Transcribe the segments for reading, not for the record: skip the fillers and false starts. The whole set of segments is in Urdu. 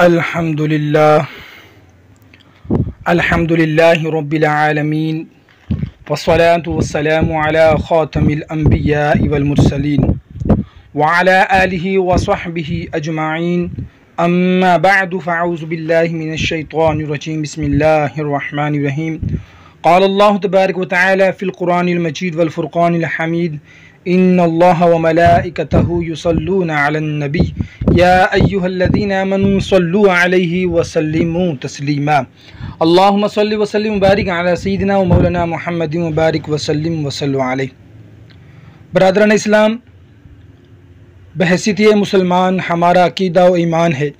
الحمدللہ رب العالمین والصلاة والسلام علی خاتم الانبیاء والمرسلین وعلی آلہ وصحبہ اجمعین اما بعد فاعوذ باللہ من الشیطان الرجیم بسم اللہ الرحمن الرحیم قال اللہ تبارک وتعالی فی القرآن المجید والفرقان الحمید ان اللہ وملائکتہ یصلون علی النبی یا ایہا الذین آمنوا صلوا علیہ وسلموا تسلیما اللہم صلی وسلم وبارک علی سیدنا و مولانا محمد وبارک وسلم وصلو علیہ۔ برادران اسلام، بحیثیت مسلمان ہمارا عقیدہ و ایمان ہے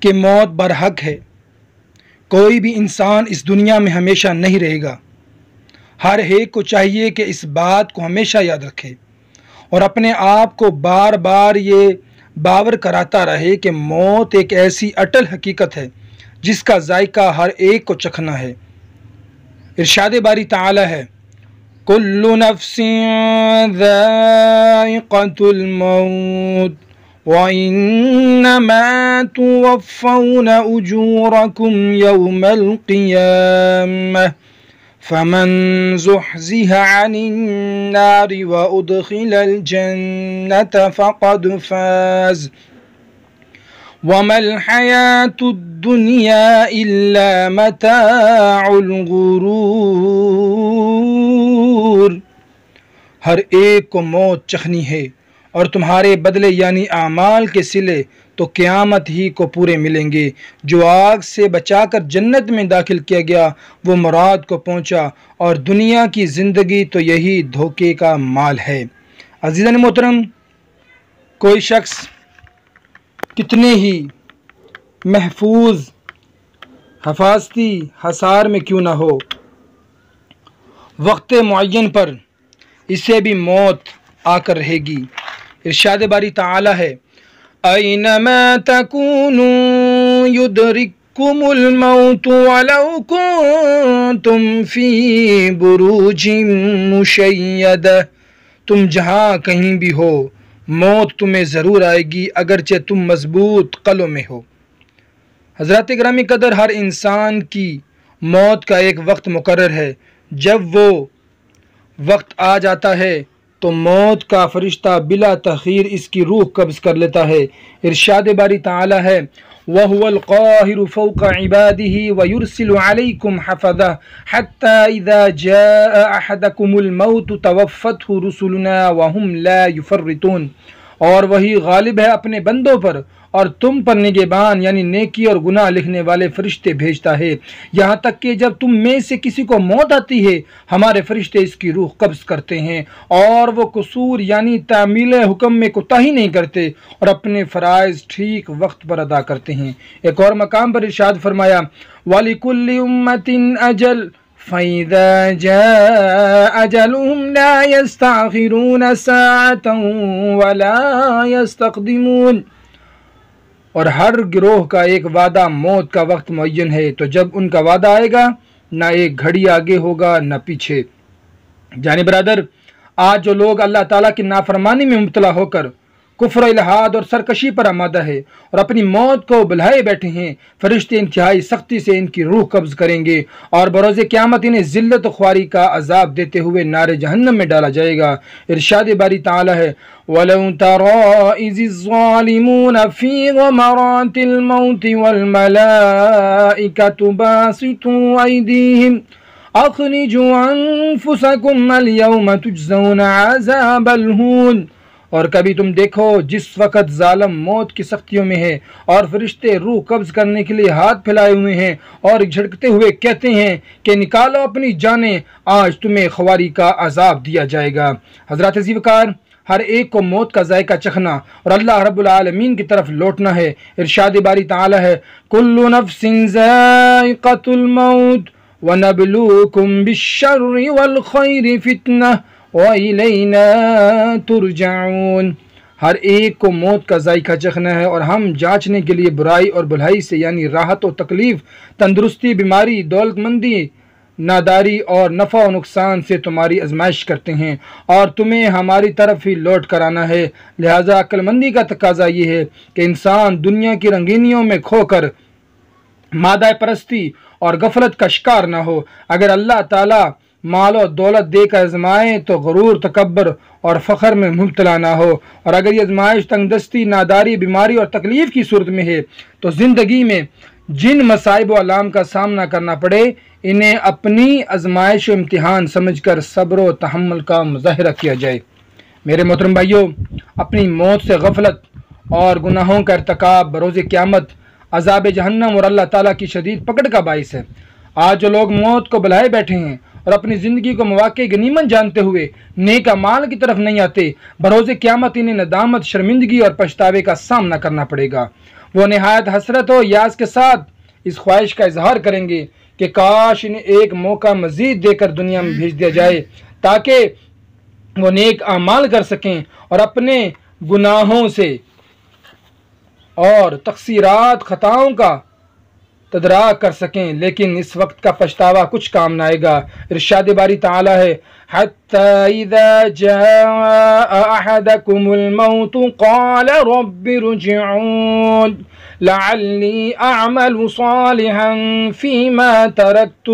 کہ موت برحق ہے۔ کوئی بھی انسان اس دنیا میں ہمیشہ نہیں رہے گا۔ ہر ایک کو چاہیے کہ اس بات کو ہمیشہ یاد رکھے اور اپنے آپ کو بار بار یہ باور کراتا رہے کہ موت ایک ایسی اٹل حقیقت ہے جس کا ذائقہ ہر ایک کو چکھنا ہے۔ ارشاد باری تعالی ہے، کل نفس ذائقۃ الموت وَإِنَّمَا تُوَفَّوْنَ أُجُورَكُمْ يَوْمَ الْقِيَامَةِ فَمَنْ زُحْزِحَ عَنِ النَّارِ وَأُدْخِلَ الْجَنَّةَ فَقَدْ فَازَ وَمَا الْحَيَاةُ الدُّنْيَا إِلَّا مَتَاعُ الْغُرُورِ۔ ہر ایک کو موت چکھنی ہے اور تمہارے بدلے یعنی اعمال کے صلے تو قیامت ہی کو پورے ملیں گے۔ جو آگ سے بچا کر جنت میں داخل کیا گیا وہ مراد کو پہنچا، اور دنیا کی زندگی تو یہی دھوکے کا مال ہے۔ عزیزان محترم، کوئی شخص کتنے ہی محفوظ حفاظتی حصار میں کیوں نہ ہو، وقت معین پر اسے بھی موت آ کر رہے گی۔ ارشاد باری تعالی ہے، اینما تکونوا یدرککم الموت ولو کنتم فی بروج مشیدہ۔ تم جہاں کہیں بھی ہو، موت تمہیں ضرور آئے گی اگرچہ تم مضبوط قلعوں میں ہو۔ حضرات گرامی قدر، ہر انسان کی موت کا ایک وقت مقرر ہے۔ جب وہ وقت آ جاتا ہے تو موت کا فرشتہ بلا تاخیر اس کی روح قبض کر لیتا ہے۔ ارشاد باری تعالی ہے، وَهُوَ الْقَاهِرُ فَوْقَ عِبَادِهِ وَيُرْسِلُ عَلَيْكُمْ حَفَظَةً حَتَّى إِذَا جَاءَ أَحَدَكُمُ الْمَوْتُ تَوَفَّتْهُ رُسُلُنَا وَهُمْ لَا يُفَرِّطُونَ۔ اور وہی غالب ہے اپنے بندوں پر اور تم پر نگہبان یعنی نیکی اور گناہ لکھنے والے فرشتے بھیجتا ہے، یہاں تک کہ جب تم میں سے کسی کو موت آتی ہے ہمارے فرشتے اس کی روح قبض کرتے ہیں، اور وہ قصور یعنی تعمیل حکم میں کوتاہی نہیں کرتے اور اپنے فرائض ٹھیک وقت پر ادا کرتے ہیں۔ ایک اور مقام پر ارشاد فرمایا، وَلِكُلِّ أُمَّةٍ أَجَلٌ فَإِذَا جَاءَ أَجَلُهُمْ لَا يَسْتَأْخِرُونَ سَاعَةً وَلَا يَسْتَقْدِمُونَ۔ اور ہر گروہ کا ایک وعدہ موت کا وقت معین ہے، تو جب ان کا وعدہ آئے گا نہ ایک گھڑی آگے ہوگا نہ پیچھے۔ جانے برادر، آج جو لوگ اللہ تعالیٰ کی نافرمانی میں مبتلا ہو کر کفر و الحاد اور سرکشی پر آمادہ ہے اور اپنی موت کو بلائے بیٹھے ہیں، فرشتے انتہائی سختی سے ان کی روح قبض کریں گے اور بروز قیامت انہیں ذلت و خواری کا عذاب دیتے ہوئے نار جہنم میں ڈالا جائے گا۔ ارشاد باری تعالی ہے، وَلَوْ تَرَىٰ إِذِ الظَّالِمُونَ فِي غَمَرَاتِ الْمَوْتِ وَالْمَلَائِكَةُ بَاسِطُو أَيْدِيهِمْ أَخْرِجُوا أَنفُسَكُمْ الْيَوْمَ تُجْزَوْنَ عَذَابَ الْهُونِ۔ اور کبھی تم دیکھو جس وقت ظالم موت کی سختیوں میں ہے اور فرشتے روح قبض کرنے کے لیے ہاتھ پھیلائے ہوئے ہیں اور جھڑکتے ہوئے کہتے ہیں کہ نکالو اپنی جانیں، آج تمہیں خواری کا عذاب دیا جائے گا۔ حضرات عزیز وقار، ہر ایک کو موت کا ذائقہ چکھنا اور اللہ رب العالمین کی طرف لوٹنا ہے۔ ارشاد باری تعالی ہے، کل نفس ذائقۃ الموت وَنَبْلُوكُمْ بِالشَّرِّ وَالْخَيْرِ فِتْنَةً وَإِلَيْنَا تُرْجَعُونَ۔ ہر ایک کو موت کا ذائقہ چکھنا ہے اور ہم جانچنے کے لیے برائی اور بھلائی سے یعنی راحت و تکلیف، تندرستی، بیماری، دولت مندی، ناداری اور نفع و نقصان سے تمہاری آزمائش کرتے ہیں اور تمہیں ہماری طرف ہی لوٹ کر آنا ہے۔ لہذا عقل مندی کا تقاضا یہ ہے کہ انسان دنیا کی رنگینیوں میں کھو کر مادہ پرستی اور غفلت کا شکار نہ ہو۔ اگر اللہ تعالیٰ مال و دولت دے کر آزمائے تو غرور، تکبر اور فخر میں مبتلا نہ ہو، اور اگر یہ آزمائش تنگ دستی، ناداری، بیماری اور تکلیف کی صورت میں ہے تو زندگی میں جن مصائب و آلام کا سامنا کرنا پڑے انہیں اپنی آزمائش و امتحان سمجھ کر صبر و تحمل کا مظاہرہ کیا جائے۔ میرے محترم بھائیوں، اپنی موت سے غفلت اور گناہوں کا ارتکاب بروز قیامت عذاب جہنم اور اللہ تعالیٰ کی شدید پکڑ کا باعث ہے۔ آج جو لوگ موت کو بلائے بیٹھے ہیں اور اپنی زندگی کو مواقع غنیمت جانتے ہوئے نیک اعمال کی طرف نہیں آتے، بروز قیامت انہیں ندامت، شرمندگی اور پچھتاوے کا سامنا کرنا پڑے گا۔ وہ نہایت حسرت و یاس کے ساتھ اس خواہش کا اظہار کریں گے کہ کاش انہیں ایک موقع مزید دے کر دنیا میں بھیج دیا جائے تاکہ وہ نیک اعمال کر سکیں اور اپنے گناہوں سے اور تقصیرات، خطاؤں کا تدراک کر سکیں، لیکن اس وقت کا پچھتاوا کچھ کام نہ آئے گا۔ ارشاد باری تعالی ہے، حَتَّى إِذَا جَاءَ أَحَدَكُمُ الْمَوْتُ قَالَ رَبِّ ارْجِعُونِ لَعَلِّي أَعْمَلُ صَالِحًا فِيمَا تَرَكْتُ،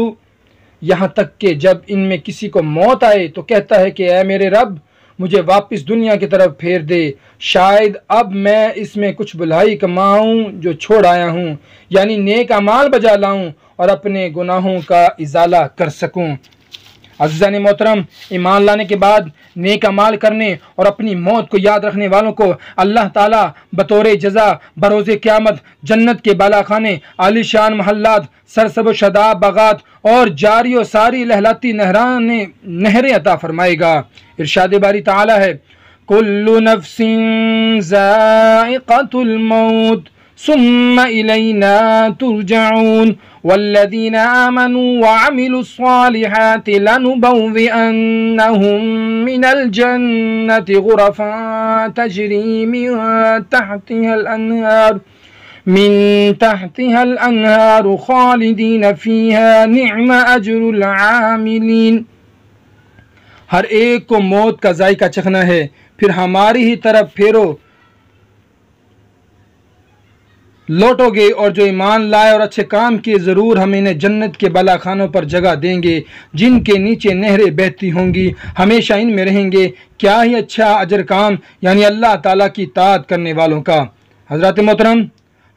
یہاں تک کہ جب ان میں کسی کو موت آئے تو کہتا ہے کہ اے میرے رب مجھے واپس دنیا کی طرف پھیر دے، شاید اب میں اس میں کچھ بھلائی کماؤں جو چھوڑ آیا ہوں، یعنی نیک اعمال بجا لاؤں اور اپنے گناہوں کا ازالہ کر سکوں۔ عزیزان محترم، ایمان لانے کے بعد نیک اعمال کرنے اور اپنی موت کو یاد رکھنے والوں کو اللہ تعالیٰ بطور جزا بروز قیامت جنت کے بالا خانے، عالی شان محلات، سرسب و شاداب باغات اور جاری و ساری لہلاتی نہریں عطا فرمائے گا۔ ارشاد باری تعالیٰ ہے، کل نفس ذائقۃ الموت ثم الینا ترجعون والذین آمنوا وعملوا الصالحات لنبوئنهم من الجنة غرفا تجری من تحتها الانہار خالدین فیہا نعم اجر العاملین۔ ہر ایک کو موت کا ذائقہ چکھنا ہے، پھر ہماری ہی طرف پھیرو لوٹو گے، اور جو ایمان لائے اور اچھے کام کیے ضرور ہم انہیں جنت کے بالا خانوں پر جگہ دیں گے جن کے نیچے نہریں بہتی ہوں گی، ہمیشہ ان میں رہیں گے۔ کیا ہی اچھا اجر کام یعنی اللہ تعالیٰ کی اطاعت کرنے والوں کا۔ حضرات محترم،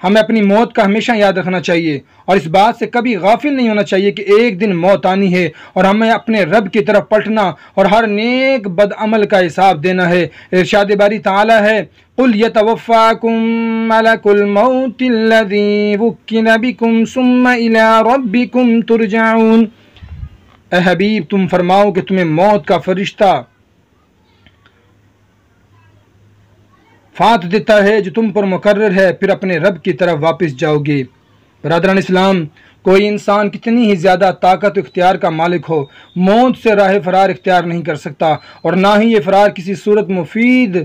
ہمیں اپنی موت کا ہمیشہ یاد رکھنا چاہیے اور اس بات سے کبھی غافل نہیں ہونا چاہیے کہ ایک دن موت آنی ہے اور ہمیں اپنے رب کی طرف پلٹنا اور ہر نیک بد عمل کا حساب دینا ہے۔ ارشاد باری تعالی ہے، قُلْ يَتَوَفَّاكُمْ مَلَكُ الْمَوْتِ الَّذِي وُكِّلَ بِكُمْ ثُمَّ إِلَىٰ رَبِّكُمْ تُرْجَعُونَ۔ اے حبیب تم فرماؤ کہ تمہیں موت کا فرشتہ فات دیتا ہے جو تم پر مقرر ہے، پھر اپنے رب کی طرف واپس جاؤ گے۔ برادران اسلام، کوئی انسان کتنی ہی زیادہ طاقت و اختیار کا مالک ہو، موت سے راہ فرار اختیار نہیں کر سکتا، اور نہ ہی یہ فرار کسی صورت مفید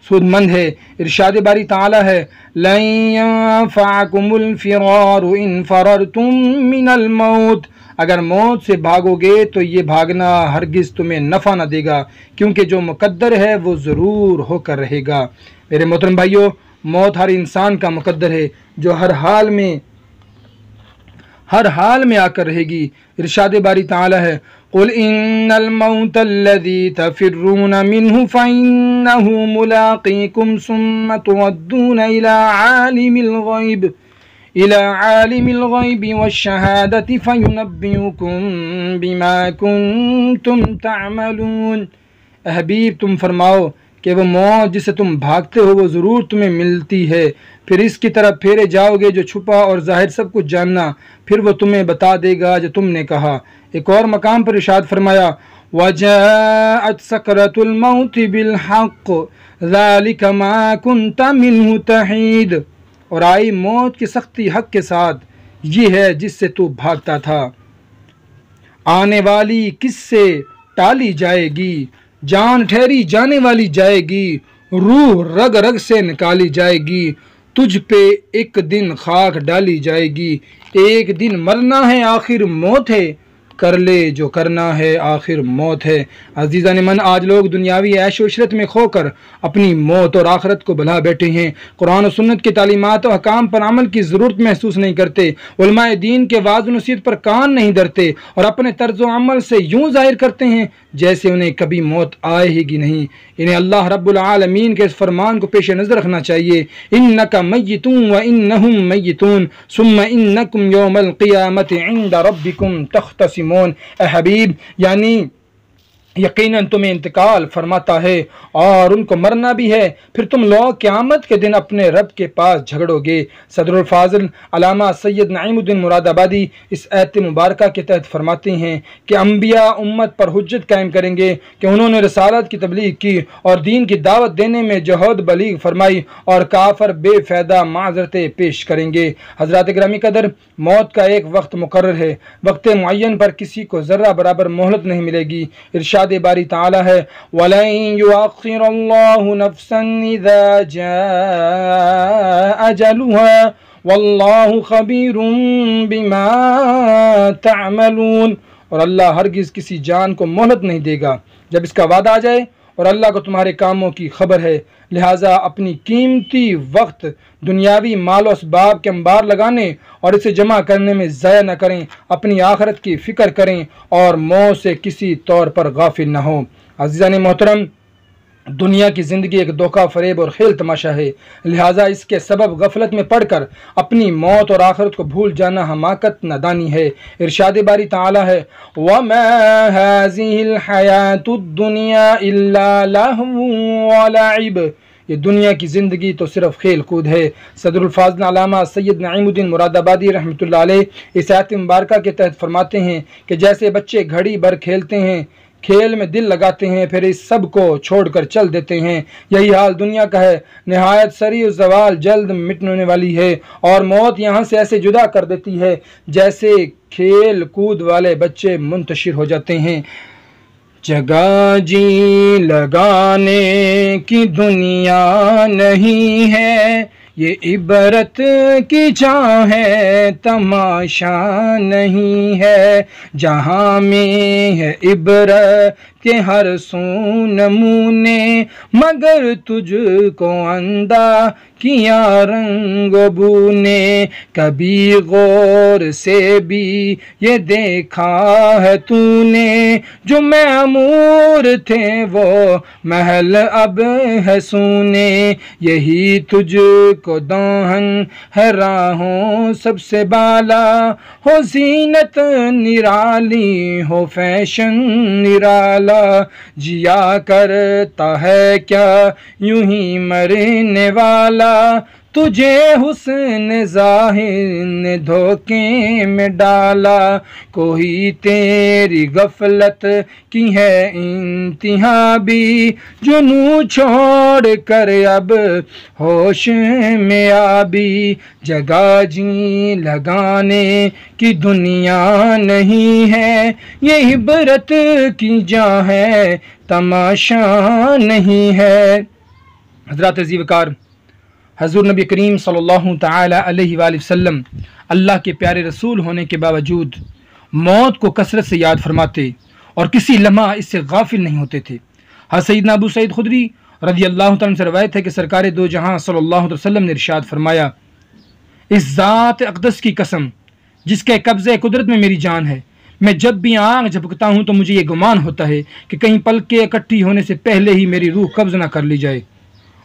سود مند ہے۔ ارشاد باری تعالی ہے، لَن يَنفَعَكُمُ الْفِرَارُ إِن فَرَرْتُم مِّنَ الْمَوْتِ، اگر موت سے بھاگو گے تو یہ بھاگنا ہرگز تمہیں نفع نہ دے گا، کیونکہ جو مقدر ہے وہ ضرور ہو کر رہے گا۔ میرے محترم بھائیوں، موت ہر انسان کا مقدر ہے جو ہر حال میں آ کر رہے گی۔ ارشاد باری تعالی ہے، قُلْ إِنَّ الْمَوْتَ الَّذِي تَفِرُّونَ مِنْهُ فَإِنَّهُ مُلَاقِيكُمْ ثُمَّ تُرَدُّونَ إِلَى عَالِمِ الْغَيْبِ وَالشَّهَادَةِ فَيُنَبِّئُكُم بِمَا كُنتُمْ تَعْمَلُونَ۔ اے حبیب تم فرماؤ کہ وہ موت جسے تم بھاگتے ہو وہ ضرور تمہیں ملتی ہے، پھر اس کی طرف پھیرے جاؤ گے جو چھپا اور ظاہر سب کچھ جاننا، پھر وہ تمہیں بتا دے گا جو تم نے کہا۔ ایک اور مقام پر ارشاد فرمایا، وَجَاءَتْ سَكْرَةُ الْمَوْتِ بِالْحَقِّ ذَلِكَ مَا كُنْتَ مِنْهُ تَحِيدُ، اور آئی موت کی سختی حق کے ساتھ، یہ ہے جس سے تو بھاگتا تھا۔ آنے والی کس سے ٹالی جائے گی، جان ٹھہری جانے والی جائے گی، روح رگ رگ سے نکالی جائے گی، تجھ پہ ایک دن خاک ڈالی جائے گی، ایک دن مرنا ہے آخر موت ہے، کر لے جو کرنا ہے آخر موت ہے۔ عزیزان من، آج لوگ دنیاوی عیش و عشرت میں کھو کر اپنی موت اور آخرت کو بھلا بیٹھے ہیں، قرآن و سنت کی تعلیمات و حکام پر عمل کی ضرورت محسوس نہیں کرتے، علماء دین کے واعظ و نصیحت پر کان نہیں دھرتے اور اپنے طرز و عمل سے یوں ظاہر کرتے ہیں جیسے انہیں کبھی موت آئے ہی نہیں۔ انہیں اللہ رب العالمین کے اس فرمان کو پیش نظر رکھنا چاہیے، انک میتون وانہم میتون ثم انکم یوم القیامت عند ربکم تختصمون۔ اے حبیب، یعنی یقیناً تمہیں انتقال فرماتا ہے اور ان کو مرنا بھی ہے، پھر تم لوگ قیامت کے دن اپنے رب کے پاس جھگڑو گے۔ صدر الفاضل علامہ سید نعیم الدین مراد آبادی اس آیت مبارکہ کے تحت فرماتے ہیں کہ انبیاء امت پر حجت قائم کریں گے کہ انہوں نے رسالت کی تبلیغ کی اور دین کی دعوت دینے میں جہد بلیغ فرمائی، اور کافر بے فائدہ معذرتیں پیش کریں گے۔ حضرات گرامی قدر، موت کا ایک وقت مقرر ہے، وقت معین پر کسی کو ذرہ برابر مہلت نہیں ملے گی۔ ارشاد باری تعالی ہے، وَلَن يُؤَخِّرَ اللَّهُ نَفْسًا إِذَا جَاءَ أَجَلُهَا وَاللَّهُ خَبِيرٌ بِمَا تَعْمَلُونَ۔ اور اللہ ہرگز کسی جان کو مہلت نہیں دے گا جب اس کا وعدہ آ جائے، اور اللہ کو تمہارے کاموں کی خبر ہے، لہٰذا اپنی قیمتی وقت دنیاوی مال و اسباب کے انبار لگانے اور اسے جمع کرنے میں ضائع نہ کریں، اپنی آخرت کی فکر کریں اور موت سے کسی طور پر غافل نہ ہوں۔ عزیزان محترم، دنیا کی زندگی ایک دھوکہ فریب اور کھیل تماشا ہے، لہٰذا اس کے سبب غفلت میں پڑھ کر اپنی موت اور آخرت کو بھول جانا حماقت نادانی ہے۔ ارشاد باری تعالی ہے، وَمَا هَذِهِ الْحَيَاةُ الدُّنْيَا إِلَّا لَهْوٌ وَلَعِبٌ۔ یہ دنیا کی زندگی تو صرف کھیل کود ہے۔ صدر الفاضل علامہ سید نعیم الدین مراد آبادی رحمۃ اللہ علیہ اس آیت مبارکہ کے تحت فرماتے ہیں کہ جیسے بچے گھڑی بھر کھیلتے ہیں، کھیل میں دل لگاتے ہیں، پھر اس سب کو چھوڑ کر چل دیتے ہیں، یہی حال دنیا کا ہے۔ نہایت سریع الزوال، جلد مٹنے والی ہے، اور موت یہاں سے ایسے جدا کر دیتی ہے جیسے کھیل کود والے بچے منتشر ہو جاتے ہیں۔ جگہ جی لگانے کی دنیا نہیں ہے، یہ عبرت کی جا ہے، تماشا نہیں ہے، جہاں میں ہے عبرت کے ہر سو نمونے، مگر تجھ کو اندھا کیا رنگ و بو نے، کبھی غور سے بھی یہ دیکھا ہے تو نے، جو معمور تھے وہ محل اب ہے سونے، یہی تجھ کو دہن ہے راہوں سب سے بالا، ہو زینت نرالی ہو فیشن نرالا، جیا کرتا ہے کیا یوں ہی مرنے والا، تجھے حسن ظاہر نے دھوکے میں ڈالا، کوئی تیری غفلت کی ہے انتہا بھی، جنوں چھوڑ کر اب ہوش میں آبی، جگہ جی لگانے کی دنیا نہیں ہے، یہ عبرت کی جا ہے، تماشا نہیں ہے۔ حضرات عزیز وقار، حضور نبی کریم صلی اللہ تعالی علیہ وآلہ وسلم اللہ کے پیارے رسول ہونے کے باوجود موت کو کثرت سے یاد فرماتے اور کسی لمحہ اس سے غافل نہیں ہوتے تھے۔ حضرت سیدنا ابو سعید خدری رضی اللہ تعالیٰ عنہ سے روایت ہے کہ سرکار دو جہاں صلی اللہ علیہ وسلم نے ارشاد فرمایا، اس ذات اقدس کی قسم جس کے قبضے قدرت میں میری جان ہے، میں جب بھی آنکھ جھپکتا ہوں تو مجھے یہ گمان ہوتا ہے کہ کہیں پلکیں اکٹھی ہونے سے پہلے ہی میری روح قبض نہ کر لی جائے،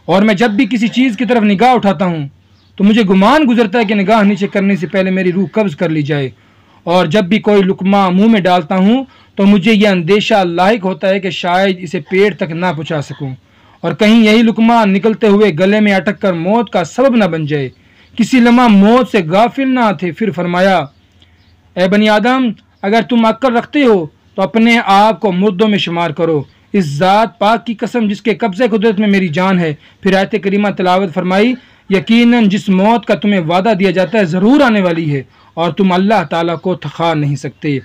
اور میں جب بھی کسی چیز کی طرف نگاہ اٹھاتا ہوں تو مجھے گمان گزرتا ہے کہ نگاہ نیچے کرنے سے پہلے میری روح قبض کر لی جائے، اور جب بھی کوئی لقمہ منہ میں ڈالتا ہوں تو مجھے یہ اندیشہ لاحق ہوتا ہے کہ شاید اسے پیٹ تک نہ پہنچا سکوں، اور کہیں یہی لقمہ نکلتے ہوئے گلے میں اٹک کر موت کا سبب نہ بن جائے۔ کسی لمحہ موت سے غافل نہ تھے۔ پھر فرمایا، اے بنی آدم، اگر تم عقل رکھتے ہو تو اپنے آپ کو مردوں میں شمار کرو، اس ذات پاک کی قسم جس کے قبضے قدرت میں میری جان ہے۔ پھر آیت کریمہ تلاوت فرمائی، یقیناً جس موت کا تمہیں وعدہ دیا جاتا ہے ضرور آنے والی ہے، اور تم اللہ تعالیٰ کو تھکا نہیں سکتے۔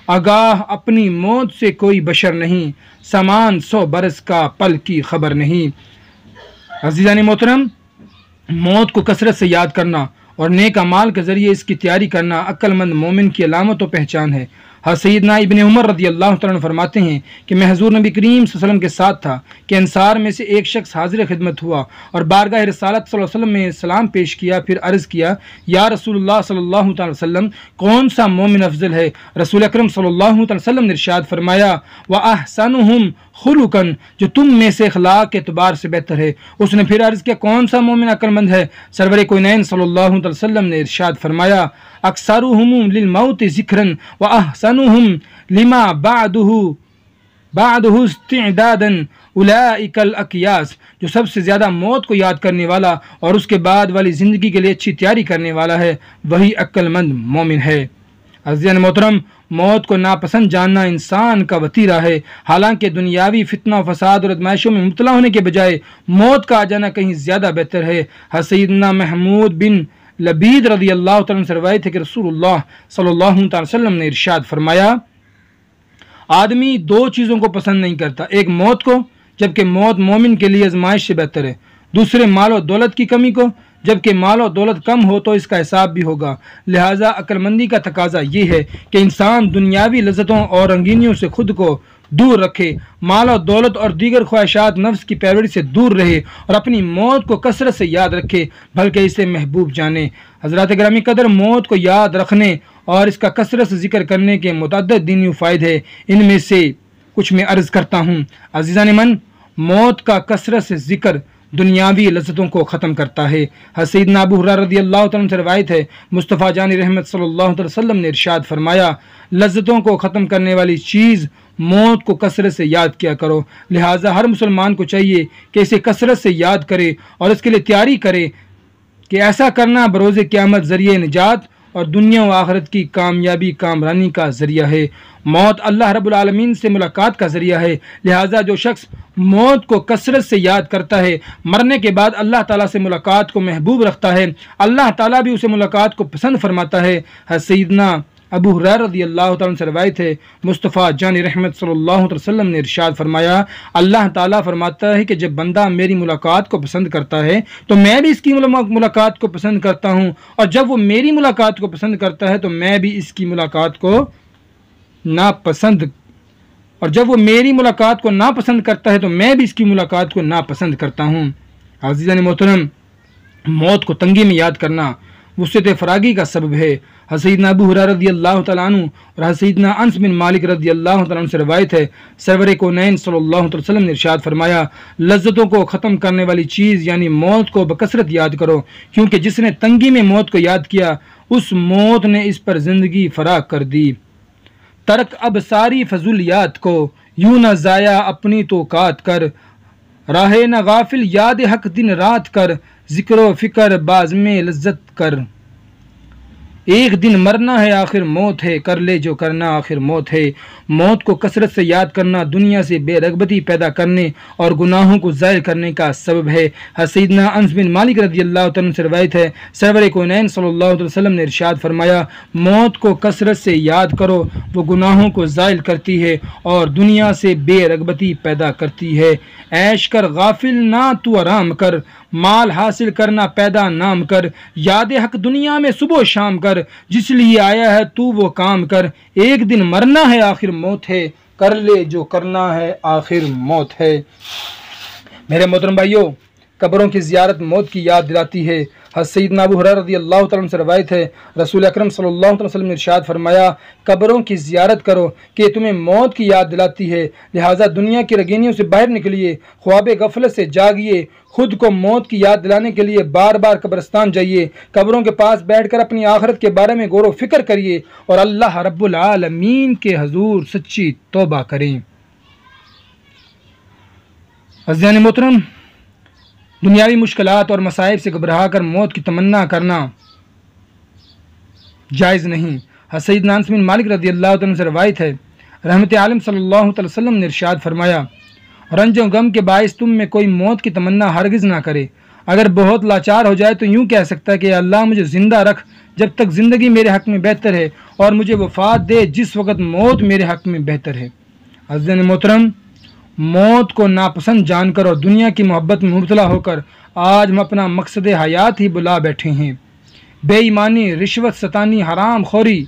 آگاہ اپنی موت سے کوئی بشر نہیں، سامان 100 برس کا پل کی خبر نہیں۔ عزیزان محترم، موت کو کثرت سے یاد کرنا اور نیک اعمال کے ذریعے اس کی تیاری کرنا عقل مند مومن کی علامت و پہچان ہے۔ سیدنا ابن عمر رضی اللہ تعالیٰ عنہ فرماتے ہیں کہ میں حضور نبی کریم صلی اللہ علیہ وسلم کے ساتھ تھا کہ انصار میں سے ایک شخص حاضر خدمت ہوا اور بارگاہ رسالت صلی اللہ علیہ وسلم میں سلام پیش کیا، پھر عرض کیا یا رسول اللہ صلی اللہ تعالی وسلم کون سا مومن افضل ہے؟ رسول اکرم صلی اللہ تعالی وسلم نے ارشاد فرمایا وَأَحْسَنُهُمْ خُلُقًا، جو تم میں سے اخلاق کے اعتبار سے بہتر ہے۔ اس نے پھر عرض کیا کون سا مومن عقل مند ہے؟ سرور کونین صلی اللہ علیہ وسلم نے ارشاد فرمایا اکثرهم للموت ذکرا واحسنهم لما بعده استعدادا اولئک الاکیاس، جو سب سے زیادہ موت کو یاد کرنے والا اور اس کے بعد والی زندگی کے لیے اچھی تیاری کرنے والا ہے، وہی عقل مند مومن ہے۔ عزیزان محترم، موت کو ناپسند جاننا انسان کا وتیرہ ہے، حالانکہ دنیاوی فتنہ و فساد اور ادمائشوں میں مبتلا ہونے کے بجائے موت کا آ جانا کہیں زیادہ بہتر ہے۔ سیدنا محمود بن لبید رضی اللہ تعالیٰ عنہ سے روایت ہے کہ رسول اللہ صلی اللہ علیہ وسلم نے ارشاد فرمایا آدمی دو چیزوں کو پسند نہیں کرتا، ایک موت کو جبکہ موت مومن کے لیے آزمائش سے بہتر ہے، دوسرے مال و دولت کی کمی کو جبکہ مال و دولت کم ہو تو اس کا حساب بھی ہوگا۔ لہٰذا عقل مندی کا تقاضا یہ ہے کہ انسان دنیاوی لذتوں اور رنگینیوں سے خود کو دور رکھے، مال و دولت اور دیگر خواہشات نفس کی پیروی سے دور رہے اور اپنی موت کو کثرت سے یاد رکھے بلکہ اسے محبوب جانے۔ حضرات گرامی قدر، موت کو یاد رکھنے اور اس کا کثرت سے ذکر کرنے کے متعدد دینی فوائد ہیں، ان میں سے کچھ میں عرض کرتا ہوں۔ عزیزان من، موت کا کثرت سے ذکر دنیاوی لذتوں کو ختم کرتا ہے۔ سیدنا ابو ہریرہ رضی اللہ تعالیٰ عنہ سے روایت ہے مصطفیٰ جان رحمت صلی اللہ علیہ وسلم نے ارشاد فرمایا لذتوں کو ختم کرنے والی چیز موت کو کثرت سے یاد کیا کرو، لہٰذا ہر مسلمان کو چاہیے کہ اسے کثرت سے یاد کرے اور اس کے لیے تیاری کرے کہ ایسا کرنا بروز قیامت ذریعہ نجات اور دنیا و آخرت کی کامیابی کامرانی کا ذریعہ ہے۔ موت اللہ رب العالمین سے ملاقات کا ذریعہ ہے، لہٰذا جو شخص موت کو کثرت سے یاد کرتا ہے مرنے کے بعد اللہ تعالیٰ سے ملاقات کو محبوب رکھتا ہے، اللہ تعالیٰ بھی اسے ملاقات کو پسند فرماتا ہے۔ سیدنا ابو ہریرہ رضی اللہ تعالیٰ سے روایت ہے مصطفیٰ جان رحمت صلی اللہ علیہ وسلم نے ارشاد فرمایا اللہ تعالیٰ فرماتا ہے کہ جب بندہ میری ملاقات کو پسند کرتا ہے تو میں بھی اس کی ملاقات کو پسند کرتا ہوں، اور جب وہ میری ملاقات کو پسند کرتا ہے تو میں بھی اس کی ملاقات کو ناپسند کرتا ہے تو میں بھی اس کی ملاقات کو ناپسند کرتا ہوں۔ عزیزان محترم، موت کو تنگی میں یاد کرنا وسعت فراغی کا سبب ہے۔ سیدنا ابو ہریرہ رضی اللہ تعالیٰ عنہ اور سیدنا انس بن مالک رضی اللہ تعالیٰ عنہ سے روایت ہے سرور کونین صلی اللہ علیہ وسلم نے ارشاد فرمایا لذتوں کو ختم کرنے والی چیز یعنی موت کو بکثرت یاد کرو، کیونکہ جس نے تنگی میں موت کو یاد کیا اس موت نے اس پر زندگی فراغ کر دی۔ ترک اب ساری فضولیات کو یوں نہ ضائع اپنی توقات کر، راہ نہ غافل یاد حق دن رات کر، ذکر و فکر باز میں لذت کر۔ ایک دن مرنا ہے آخر موت ہے، کر لے جو کرنا آخر موت ہے۔ موت کو کثرت سے یاد کرنا دنیا سے بے رغبتی پیدا کرنے اور گناہوں کو ظاہر کرنے کا سبب ہے۔ سیدنا انس بن مالک رضی اللہ تعالیٰ سے روایت ہے سرور کونین صلی اللہ علیہ وسلم نے ارشاد فرمایا موت کو کثرت سے یاد کرو، وہ گناہوں کو ظاہر کرتی ہے اور دنیا سے بے رغبتی پیدا کرتی ہے۔ عیش کر غافل نہ تو آرام کر، مال حاصل کرنا پیدا نام کر، یاد حق دنیا میں صبح و شام کر، جس لیے آیا ہے تو وہ کام کر۔ ایک دن مرنا ہے آخر موت ہے، کر لے جو کرنا ہے آخر موت ہے۔ میرے محترم بھائیوں، قبروں کی زیارت موت کی یاد دلاتی ہے۔ سیدنا ابو ہریرہ رضی اللہ تعالیٰ عنہ سے روایت ہے رسول اکرم صلی اللہ علیہ وسلم نے ارشاد فرمایا قبروں کی زیارت کرو کہ تمہیں موت کی یاد دلاتی ہے، لہٰذا دنیا کی رنگینیوں سے باہر نکلیے، خواب غفلت سے جاگیے، خود کو موت کی یاد دلانے کے لیے بار بار قبرستان جائیے، قبروں کے پاس بیٹھ کر اپنی آخرت کے بارے میں غور و فکر کریے اور اللہ رب العالمین کے حضور سچی توبہ کریں۔ عزیزان محترم، دنیاوی مشکلات اور مصائب سے گھبرا کر موت کی تمنا کرنا جائز نہیں۔ سیدنا انس بن مالک رضی اللہ عنہ سے روایت ہے رحمت عالم صلی اللہ علیہ وسلم نے ارشاد فرمایا رنج و غم کے باعث تم میں کوئی موت کی تمنا ہرگز نہ کرے، اگر بہت لاچار ہو جائے تو یوں کہہ سکتا ہے کہ اللہ مجھے زندہ رکھ جب تک زندگی میرے حق میں بہتر ہے، اور مجھے وفات دے جس وقت موت میرے حق میں بہتر ہے۔ عزیزان محترم، موت کو ناپسند جان کر اور دنیا کی محبت میں مبتلا ہو کر آج ہم اپنا مقصد حیات ہی بلا بیٹھے ہیں۔ بے ایمانی، رشوت ستانی، حرام خوری،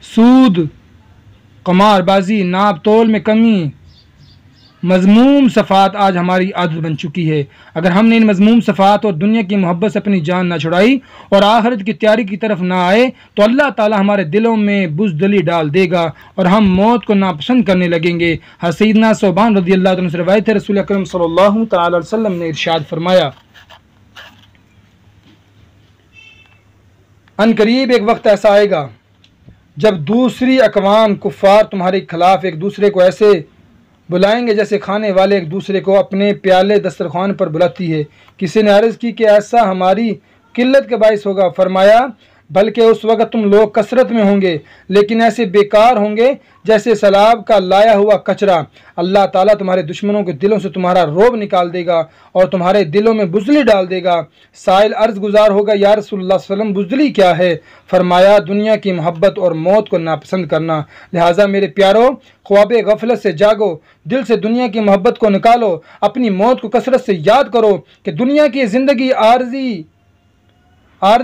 سود، قمار بازی، ناپ تول میں کمی، مذموم صفات آج ہماری عادت بن چکی ہے۔ اگر ہم نے ان مذموم صفات اور دنیا کی محبت سے اپنی جان نہ چھڑائی اور آخرت کی تیاری کی طرف نہ آئے تو اللہ تعالی ہمارے دلوں میں بزدلی ڈال دے گا اور ہم موت کو ناپسند کرنے لگیں گے۔ سیدنا ثوبان رضی اللہ عنہ سے روایت ہے، رسول اکرم صلی اللہ تعالی علیہ وسلم نے ارشاد فرمایا، ان قریب ایک وقت ایسا آئے گا جب دوسری اقوام کفار تمہارے خلاف ایک دوسرے کو ایسے بلائیں گے جیسے کھانے والے ایک دوسرے کو اپنے پیالے دسترخوان پر بلاتی ہے۔ کسی نے عرض کی کہ ایسا ہماری قلت کے باعث ہوگا؟ فرمایا، بلکہ اس وقت تم لوگ کثرت میں ہوں گے لیکن ایسے بیکار ہوں گے جیسے سیلاب کا لایا ہوا کچرا۔ اللہ تعالیٰ تمہارے دشمنوں کے دلوں سے تمہارا رعب نکال دے گا اور تمہارے دلوں میں بزدلی ڈال دے گا۔ سائل عرض گزار ہوگا، یا رسول اللہ صلی اللہ علیہ وسلم بزدلی کیا ہے؟ فرمایا، دنیا کی محبت اور موت کو ناپسند کرنا۔ لہٰذا میرے پیارو، خواب غفلت سے جاگو، دل سے دنیا کی محبت کو نکالو، اپنی موت کو کثرت سے یاد کرو کہ دنیا کی زندگی عارضی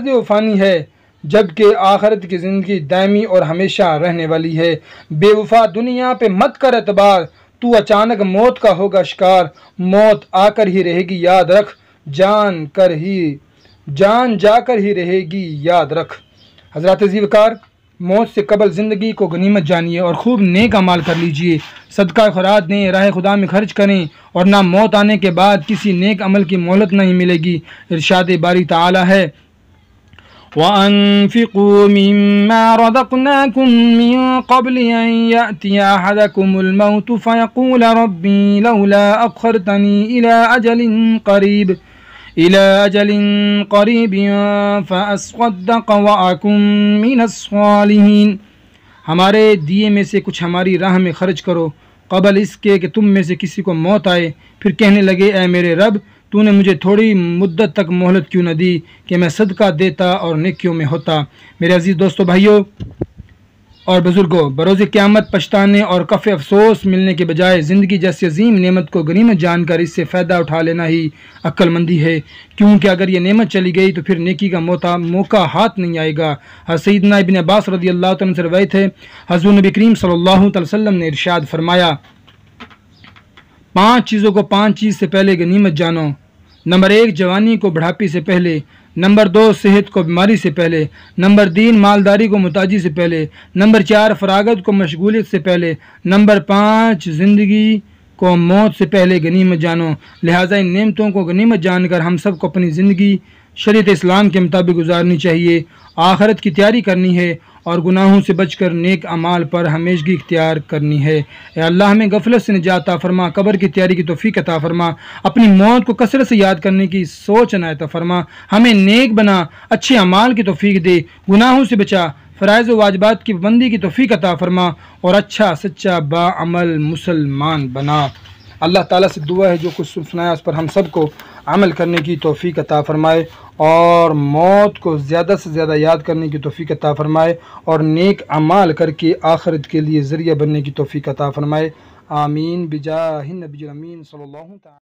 و فانی ہے جبکہ آخرت کی زندگی دائمی اور ہمیشہ رہنے والی ہے۔ بے وفا دنیا پہ مت کر اعتبار، تو اچانک موت کا ہوگا شکار۔ موت آ کر ہی رہے گی یاد رکھ، جان جا کر ہی رہے گی یاد رکھ۔ حضرات عزیز وقار، موت سے قبل زندگی کو غنیمت جانیے اور خوب نیک اعمال کر لیجئے، صدقہ خیرات دیں، راہ خدا میں خرچ کریں، اور نہ موت آنے کے بعد کسی نیک عمل کی مہلت نہیں ملے گی۔ ارشاد باری تعالی ہے، وَأَنفِقُوا مِمَّا رَزَقْنَاكُم مِّن قَبْلِ أَن يَأْتِيَ أَحَدَكُمُ الْمَوْتُ فَيَقُولَ رَبِّي لَوْلَا أَخَّرْتَنِي إِلَىٰ أَجَلٍ قَرِيبٍ فَأَصَّدَّقَ وَأَكُن مِّنَ الصَّالِحِينَ۔ ہمارے دیے میں سے کچھ ہماری راہ میں خرچ کرو قبل اس کے کہ تم میں سے کسی کو موت آئے، پھر کہنے لگے، اے میرے رب، تو نے مجھے تھوڑی مدت تک مہلت کیوں نہ دی کہ میں صدقہ دیتا اور نیکیوں میں ہوتا۔ میرے عزیز دوستو، بھائیوں اور بزرگوں، بروز قیامت پچھتانے اور کف افسوس ملنے کے بجائے زندگی جیسی عظیم نعمت کو غنیمت جان کر اس سے فائدہ اٹھا لینا ہی عقل مندی ہے، کیونکہ اگر یہ نعمت چلی گئی تو پھر نیکی کا موقع ہاتھ نہیں آئے گا۔ سیدنا ابن عباس رضی اللہ عنہ سے روایت ہے، حضور نبی کریم صلی اللہ علیہ وسلم نے ارشاد فرمایا، 5 چیزوں کو 5 چیز سے پہلے غنیمت جانو۔ نمبر 1، جوانی کو بڑھاپے سے پہلے۔ نمبر 2، صحت کو بیماری سے پہلے۔ نمبر 3، مالداری کو محتاجی سے پہلے۔ نمبر 4، فراغت کو مشغولیت سے پہلے۔ نمبر 5، زندگی کو موت سے پہلے غنیمت جانو۔ لہٰذا ان نعمتوں کو غنیمت جان کر ہم سب کو اپنی زندگی شریعت اسلام کے مطابق گزارنی چاہیے، آخرت کی تیاری کرنی ہے اور گناہوں سے بچ کر نیک اعمال پر ہمیشگی اختیار کرنی ہے۔ اے اللہ، ہمیں غفلت سے نجات عطا فرما، قبر کی تیاری کی توفیق عطا فرما، اپنی موت کو کثرت سے یاد کرنے کی سوچ عنایت فرما، ہمیں نیک بنا، اچھے اعمال کی توفیق دے، گناہوں سے بچا، فرائض و واجبات کی پابندی کی توفیق عطا فرما اور اچھا سچا باعمل مسلمان بنا۔ اللہ تعالیٰ سے دعا ہے جو کچھ سنایا اس پر ہم سب کو عمل کرنے کی توفیق عطا فرمائے اور موت کو زیادہ سے زیادہ یاد کرنے کی توفیق عطا فرمائے اور نیک اعمال کر کے آخرت کے لیے ذریعہ بننے کی توفیق عطا فرمائے۔ آمین بجاہ النبی الامین صلی اللہ تعالیٰ